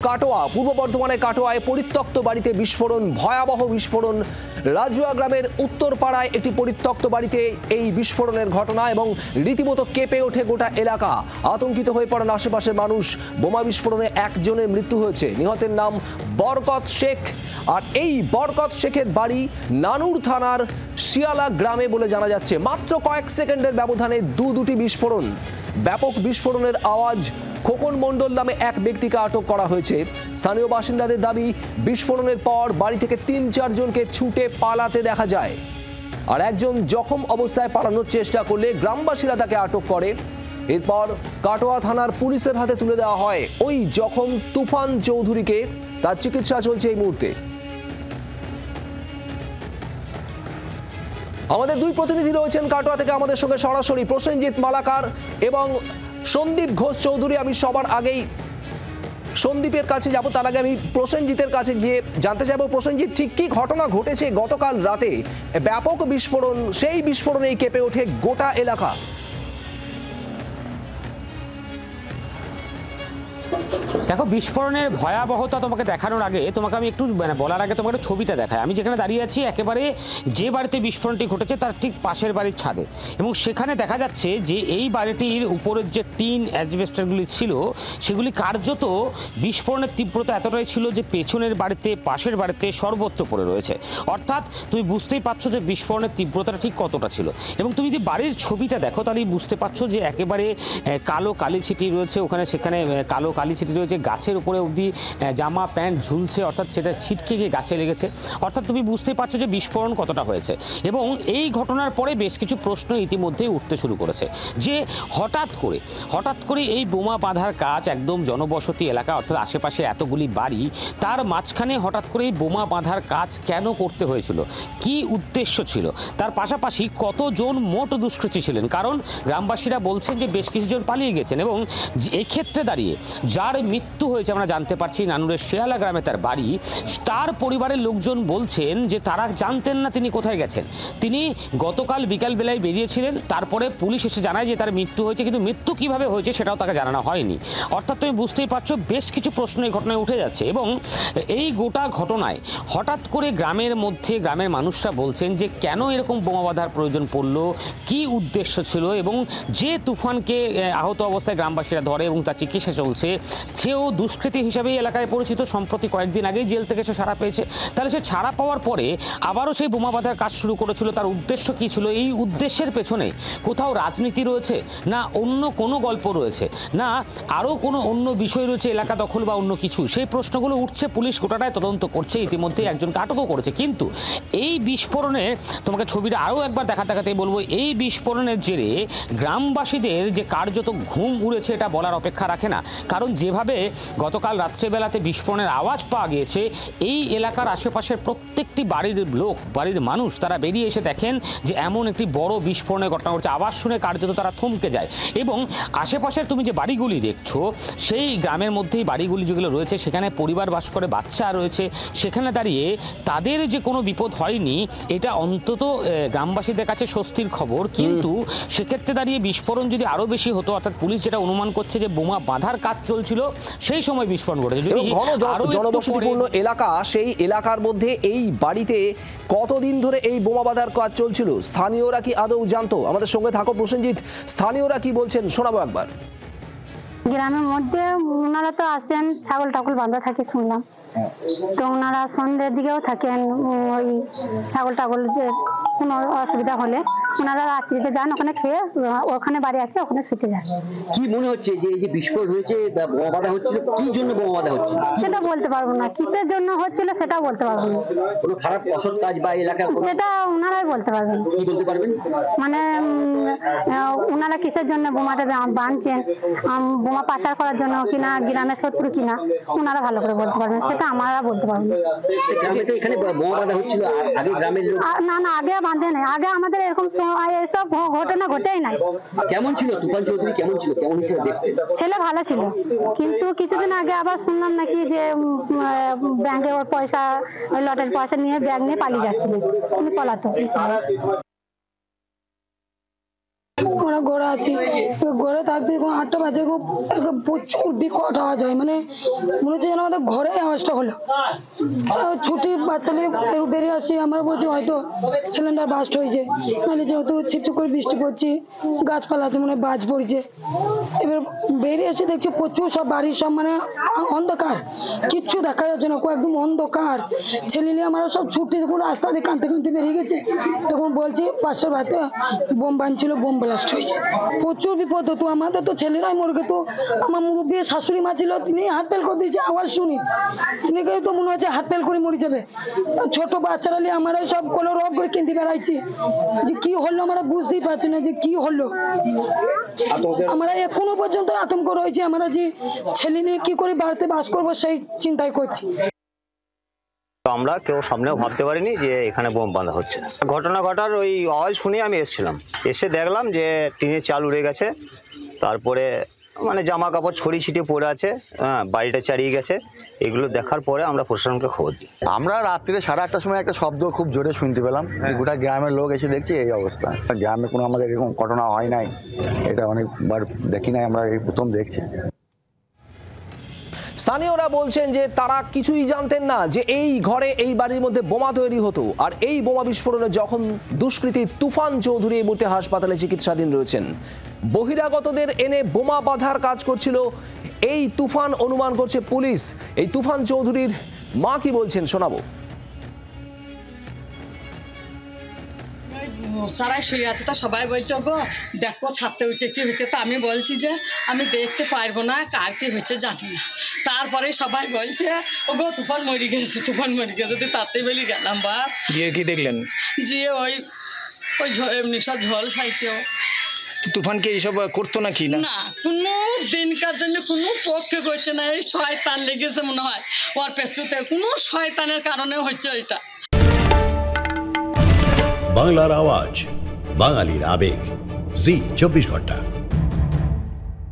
কাটোয়া, পূর্ব বর্ধমানের কাটোয়ায় পরিত্যক্ত বাড়িতে বিস্ফোরণ, ভয়াবহ বিস্ফোরণ। রাজুয়া গ্রামের উত্তরপাড়ায় একটি পরিত্যক্ত বাড়িতে এই বিস্ফোরণের ঘটনা এবং রীতিমতো কেঁপে ওঠে গোটা এলাকা। আতঙ্কিত হয়ে পড়েন আশেপাশের মানুষ। বোমা বিস্ফোরণে একজনের মৃত্যু হয়েছে। নিহতের নাম বরকত শেখ। আর এই বরকত শেখের বাড়ি নানুর থানার শিয়ালা গ্রামে বলে জানা যাচ্ছে। মাত্র কয়েক সেকেন্ডের ব্যবধানে দুটি বিস্ফোরণ। ব্যাপক বিস্ফোরণের আওয়াজ। খোকন মণ্ডল নামে এক ব্যক্তিকে আটক করা হয়েছে। স্থানীয় বাসিন্দাদের দাবি, বিস্ফোরণের পর বাড়ি থেকে ৩-৪ জনকে ছুটে পালাতে দেখা যায়। আর একজন জখম অবস্থায় পালানোর চেষ্টা করলে গ্রামবাসীরা তাকে আটক করে। এরপর কাটোয়া থানার পুলিশের হাতে তুলে দেওয়া হয় ওই জখম তুফান চৌধুরীকে। তার চিকিৎসা চলছে এই মুহূর্তে। আমাদের দুই প্রতিনিধি রয়েছেন কাটোয়া থেকে আমাদের সঙ্গে সরাসরি, প্রসেনজিৎ মালাকার এবং সন্দীপ ঘোষ চৌধুরী। আমি সবার আগেই সন্দীপের কাছে যাব, তার আগে আমি প্রসেনজিতের কাছে গিয়ে জানতে চাইবো, প্রসেনজিৎ ঠিক কি ঘটনা ঘটেছে গতকাল রাতে? ব্যাপক বিস্ফোরণ, সেই বিস্ফোরণেই কেঁপে ওঠে গোটা এলাকা। দেখো, বিস্ফোরণের ভয়াবহতা তোমাকে দেখানোর আগে তোমাকে আমি একটু বলার আগে তোমাকে ছবিটা দেখাই। আমি যেখানে দাঁড়িয়ে আছি একেবারে যে বাড়িতে বিস্ফোরণটি ঘটেছে তার ঠিক পাশের বাড়ির ছাদে, এবং সেখানে দেখা যাচ্ছে যে এই বাড়িটির উপরের যে টিন অ্যাজবেস্টারগুলি ছিল সেগুলি কার্যত বিস্ফোরণের তীব্রতা এতটাই ছিল যে পেছনের বাড়িতে, পাশের বাড়িতে সর্বত্র পড়ে রয়েছে। অর্থাৎ তুমি বুঝতেই পারছো যে বিস্ফোরণের তীব্রতাটা ঠিক কতটা ছিল। এবং তুমি যদি বাড়ির ছবিটা দেখো তাহলেই বুঝতে পারছো যে একেবারে কালো কালি ছিটি রয়েছে ওখানে, সেখানে কালো কালি ছিটি রয়েছে, গাছের উপরে অবধি জামা প্যান্ট ঝুলছে, অর্থাৎ সেটা ছিটকে গিয়ে গাছে লেগেছে। অর্থাৎ তুমি বুঝতেই পারছো যে বিস্ফোরণ কতটা হয়েছে। এবং এই ঘটনার পরে বেশ কিছু প্রশ্ন ইতিমধ্যেই উঠতে শুরু করেছে যে হঠাৎ করে এই বোমা বাঁধার কাজ একদম জনবসতি এলাকা, অর্থাৎ আশেপাশে এতগুলি বাড়ি, তার মাঝখানে হঠাৎ করে এই বোমা বাঁধার কাজ কেন করতে হয়েছিল, কি উদ্দেশ্য ছিল, তার পাশাপাশি কতজন মোট দুষ্কৃতী ছিলেন। কারণ গ্রামবাসীরা বলছেন যে বেশ কিছুজন পালিয়ে গেছেন, এবং এক্ষেত্রে দাঁড়িয়ে যার মৃত্যু হয়েছে আমরা জানতে পারছি নানুরের শিয়ালা গ্রামে তার বাড়ি, তার পরিবারের লোকজন বলছেন যে তারা জানতেন না তিনি কোথায় গেছেন। তিনি গতকাল বিকালবেলায় বেরিয়েছিলেন, তারপরে পুলিশ এসে জানায় যে তার মৃত্যু হয়েছে, কিন্তু মৃত্যু কিভাবে হয়েছে সেটাও তাকে জানানো হয়নি। অর্থাৎ তুমি বুঝতেই পারছো বেশ কিছু প্রশ্ন এই ঘটনায় উঠে যাচ্ছে। এবং এই গোটা ঘটনায় হঠাৎ করে গ্রামের মধ্যে গ্রামের মানুষরা বলছেন যে কেন এরকম বোমা বাঁধার প্রয়োজন পড়লো, কি উদ্দেশ্য ছিল, এবং যে তুফানকে আহত অবস্থায় গ্রামবাসীরা ধরে এবং তার চিকিৎসা চলছে, সেও দুষ্কৃতী হিসাবেই এলাকায় পরিচিত। সম্প্রতি কয়েকদিন আগেই জেল থেকে সে ছাড়া পেয়েছে। তাহলে সে ছাড়া পাওয়ার পরে আবারও সেই বোমা বাঁধার কাজ শুরু করেছিল। তার উদ্দেশ্য কী ছিল? এই উদ্দেশ্যের পেছনে কোথাও রাজনীতি রয়েছে, না অন্য কোনো গল্প রয়েছে, না আরও কোনো অন্য বিষয় রয়েছে, এলাকা দখল বা অন্য কিছু? সেই প্রশ্নগুলো উঠছে। পুলিশ গোটাটায় তদন্ত করছে, ইতিমধ্যে একজনকে আটকও করেছে। কিন্তু এই বিস্ফোরণে তোমাকে ছবিটা আরও একবার দেখাতেই বলবো, এই বিস্ফোরণের জেরে গ্রামবাসীদের যে কার্যত ঘুম উড়েছে এটা বলার অপেক্ষা রাখে না। কারণ যেভাবে গতকাল রাত্রেবেলাতে বিস্ফোরণের আওয়াজ পাওয়া গিয়েছে, এই এলাকার আশেপাশের প্রত্যেকটি বাড়ির লোক, বাড়ির মানুষ, তারা বেরিয়ে এসে দেখেন যে এমন একটি বড় বিস্ফোরণের ঘটনা ঘটছে। আওয়াজ শুনে কার্যত তারা থমকে যায়। এবং আশেপাশের তুমি যে বাড়িগুলি দেখছো, সেই গ্রামের মধ্যেই বাড়িগুলি যেগুলো রয়েছে সেখানে পরিবার বাস করে, বাচ্চা রয়েছে, সেখানে দাঁড়িয়ে তাদের যে কোনো বিপদ হয়নি এটা অন্তত গ্রামবাসীদের কাছে স্বস্তির খবর। কিন্তু সেক্ষেত্রে দাঁড়িয়ে বিস্ফোরণ যদি আরও বেশি হতো, অর্থাৎ পুলিশ যেটা অনুমান করছে যে বোমা বাঁধার কাজ চলছিল, সেই সময় বিস্ফোরণ ঘটেছে। জনবসতিপূর্ণ এলাকা, সেই এলাকার মধ্যে এই বাড়িতে কতদিন ধরে এই বোমা বাঁধার কাজ চলছিল? স্থানীয়রা কি আদৌ জানতো? আমাদের সঙ্গে থাকো প্রসেনজিৎ, স্থানীয়রা কি বলছেন শোনাবো একবার। গ্রামের মধ্যে ওনারা তো আসেন, ছাগল টাগল বাঁধা থাকে শুনলাম, তো ওনারা সন্ধ্যের দিকেও থাকেন। ওই ছাগল টাগল যে কোনো অসুবিধা হলে ওনারা রাত্রিতে যান, ওখানে খেয়ে ওখানে বাড়ি আছে, ওখানে শুতে যান। কি মনে হচ্ছে যে এই যে বিস্ফোরণ হয়েছে, বোমা বাঁধা হচ্ছিল, কি জন্য বোমা বাঁধা হচ্ছে সেটা বলতে পারবো না, কিসের জন্য হচ্ছিল সেটাও বলতে পারবো না। কোনো খারাপ অসৎ কাজ বা এলাকার সেটা ওনারাই বলতে পারবেন। কি বলতে পারবেন? মানে ওনারা কিসের জন্য বোমাটা বাঁধছেন, বোমা পাচার করার জন্য কিনা, গ্রামের শত্রু কিনা, ওনারা ভালো করে বলতে পারবেন, সেটা আমরা বলতে পারবো না। গ্রামে তো এখানে বোমা বাঁধা হচ্ছিল আগে, গ্রামের লোক না আগে বাঁধে নাই, আগে আমাদের এরকম এসব ঘটনা ঘটেই নাই। কেমন ছিল তুফান চৌধুরী, কেমন ছিল, কেমন হিসেবে দেখতে? ছেলে ভালো ছিল, কিন্তু কিছুদিন আগে আবার শুনলাম নাকি যে ব্যাংকে ওর পয়সা, লটারির পয়সা নিয়ে ব্যাগ নিয়ে পালিয়ে যাচ্ছিল, উনি পলাতক ছিল। আমরা ঘরে আছি, ঘরে থাকতে এখন 8টা বাজে একটা প্রচুর বিকট আওয়াজ হয়, মানে মনে হচ্ছে যেন আমাদের ঘরে আওয়াজটা হলো। ছুটি বাচ্চা নিয়ে বেরিয়ে আসি, আমরা বলছি হয়তো সিলিন্ডার বাস্ট হয়েছে, নাহলে যেহেতু ছিপছিপ করে বৃষ্টি পড়ছে, গাছপালা আছে মনে হয় বাজ পড়ছে। এবার বেরিয়ে এসে দেখছি প্রচুর সব বাড়ির সব মানে অন্ধকার, কিচ্ছু দেখা যাচ্ছে না, একদম অন্ধকার। ছেলে নিয়ে আমরা সব ছুটি যখন রাস্তা দিয়ে কাঁদতে কাঁদতে বেরিয়ে গেছে, তখন বলছি পাশের বাড়িতে বোম বানছিল, বোম ব্লাস্ট হয়েছে। প্রচুর বিপদ হতো আমাদের, তো ছেলেরাই মরে গেত। আমার মুরব্বী শাশুড়ি মা ছিল, তিনি হার্ট ফেল করে দিয়েছে, আওয়াজ শুনি তিনি তো মনে হচ্ছে হার্ট ফেল করে মরে যাবে। ছোট বাচ্চারা নিয়ে আমরা সব কলো রব করে কিনতে বেড়াইছি, যে কি হলো আমরা বুঝতেই পারছি না যে কি হলো। আমরা এখনো পর্যন্ত আতঙ্ক রয়েছে, আমরা যে ছেলে নিয়ে কি করে বাড়িতে বাস করবো সেই চিন্তাই করছি। আমরা কেউ সামনেও ভাবতে পারিনি যে এখানে বোম বাঁধা হচ্ছে। ঘটনা ঘটার ওই আওয়াজ শুনে আমি এসেছিলাম, এসে দেখলাম যে টিনের চাল উড়ে গেছে, তারপরে মানে জামা কাপড় ছড়িয়ে ছিটিয়ে পড়ে আছে, বাড়িটা চারিয়ে গেছে। এগুলো দেখার পরে আমরা প্রশাসনকে খবর দিই। আমরা রাত্রিরে 8:30টার সময় একটা শব্দ খুব জোরে শুনতে পেলাম, গোটা গ্রামের লোক এসে দেখছি এই অবস্থা। গ্রামে কোনো আমাদের এরকম ঘটনা হয় নাই, এটা অনেকবার দেখি নাই, আমরা এই প্রথম দেখছি। স্থানীয়রা বলছেন যে তারা কিছুই জানতেন না যে এই ঘরে এই বাড়ির মধ্যে বোমা তৈরি হতো, আর এই বোমা বিস্ফোরণে যখন দুষ্কৃতী তুফান চৌধুরী এই মুহূর্তে হাসপাতালে চিকিৎসাধীন রয়েছেন। বহিরাগতদের এনে বোমা বাঁধার কাজ করছিল এই তুফান, অনুমান করছে পুলিশ। এই তুফান চৌধুরীর মা কি বলছেন শোনাবো। মশারাই শুয়ে আছে, তা সবাই বলছে গো দেখো ছাদতে উঠে কি হয়েছে, তা আমি বলছি যে আমি দেখতে পারবো না, কার কি হয়েছে জানি না। তারপরে সবাই বলছে ও গো তুফান মরে গেছে, তুফান মরে গেছে। তাতে বলি গেলাম বা গিয়ে কি দেখলেন? যে ওই এমনি সব ঝল খাইছে। তুফানকে এইসব করতো নাকি? না না, কোনো দিনকার জন্য কোনো পক্ষে করছে না, এই শয়তান লেগেছে মনে হয় ওর পেছুতে, কোনো শয়তানের কারণে হচ্ছে ওইটা। বাংলার আওয়াজ, বাঙালির আবেগ, জি 24 ঘন্টা।